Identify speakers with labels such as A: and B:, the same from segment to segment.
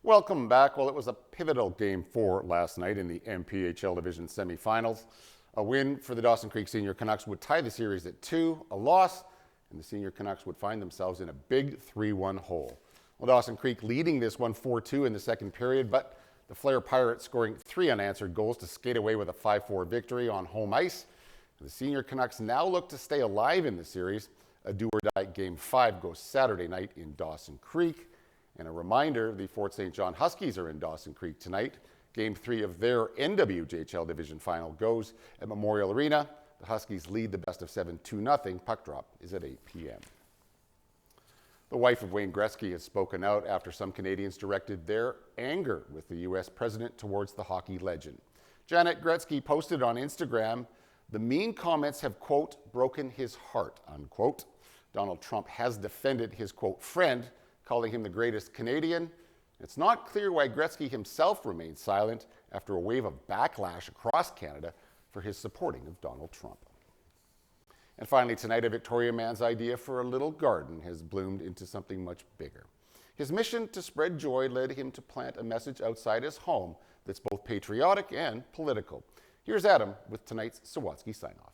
A: Welcome back. Well, it was a pivotal Game 4 last night in the MPHL Division semifinals. A win for the Dawson Creek Senior Canucks would tie the series at 2, a loss, and the Senior Canucks would find themselves in a big 3-1 hole. Well, Dawson Creek leading this one 4-2 in the second period, but the Flair Pirates scoring 3 unanswered goals to skate away with a 5-4 victory on home ice. The Senior Canucks now look to stay alive in the series. A do-or-die Game 5 goes Saturday night in Dawson Creek. And a reminder, the Fort St. John Huskies are in Dawson Creek tonight. Game 3 of their NWJHL Division Final goes at Memorial Arena. The Huskies lead the best-of-7 2-0. Puck drop is at 8 p.m. The wife of Wayne Gretzky has spoken out after some Canadians directed their anger with the U.S. president towards the hockey legend. Janet Gretzky posted on Instagram, "The mean comments have, quote, broken his heart," unquote. Donald Trump has defended his, quote, friend, calling him the greatest Canadian. It's not clear why Gretzky himself remained silent after a wave of backlash across Canada for his supporting of Donald Trump. And finally tonight, a Victoria man's idea for a little garden has bloomed into something much bigger. His mission to spread joy led him to plant a message outside his home that's both patriotic and political. Here's Adam with tonight's Sawatsky sign-off.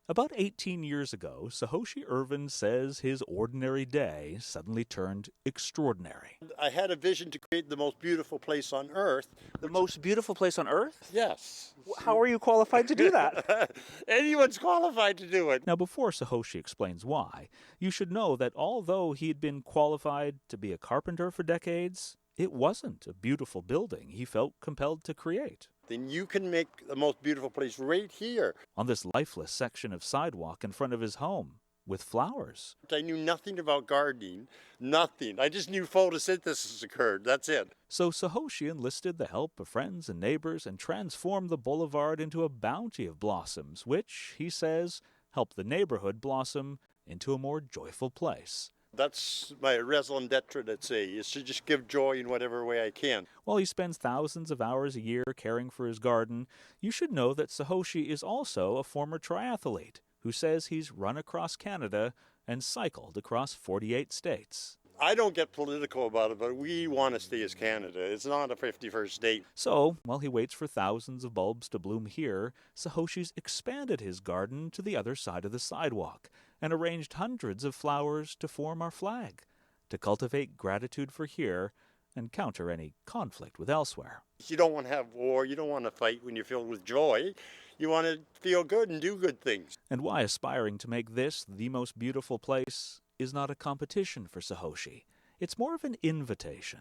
B: About 18 years ago, Sahoshi Irvin says his ordinary day suddenly turned extraordinary.
C: I had a vision to create the most beautiful place on earth.
D: The most beautiful place on earth?
C: Yes.
D: How are you qualified to do that?
C: Anyone's qualified to do it.
B: Now, before Sahoshi explains why, you should know that although he had been qualified to be a carpenter for decades, it wasn't a beautiful building he felt compelled to create.
C: Then you can make the most beautiful place right here.
B: On this lifeless section of sidewalk in front of his home, with flowers.
C: I knew nothing about gardening, nothing. I just knew photosynthesis occurred, that's it.
B: So Sahoshi enlisted the help of friends and neighbors and transformed the boulevard into a bounty of blossoms, which, he says, helped the neighborhood blossom into a more joyful place.
C: That's my raison d'etre, let's say, is to just give joy in whatever way I can.
B: While he spends thousands of hours a year caring for his garden, you should know that Sahoshi is also a former triathlete who says he's run across Canada and cycled across 48 states.
C: I don't get political about it, but we want to stay as Canada. It's not a 51st state.
B: So, while he waits for thousands of bulbs to bloom here, Sahoshi's expanded his garden to the other side of the sidewalk and arranged hundreds of flowers to form our flag, to cultivate gratitude for here and counter any conflict with elsewhere.
C: You don't want to have war. You don't want to fight when you're filled with joy. You want to feel good and do good things.
B: And why aspiring to make this the most beautiful place is not a competition for Sahoshi. It's more of an invitation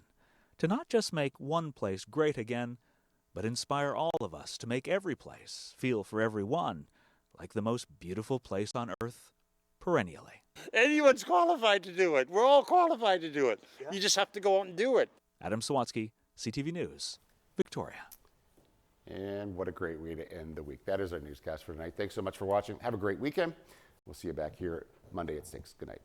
B: to not just make one place great again, but inspire all of us to make every place feel for everyone like the most beautiful place on earth perennially.
C: Anyone's qualified to do it. We're all qualified to do it. Yeah. You just have to go out and do it.
B: Adam Sawatsky, CTV News, Victoria.
A: And what a great way to end the week. That is our newscast for tonight. Thanks so much for watching. Have a great weekend. We'll see you back here Monday at 6. Good night.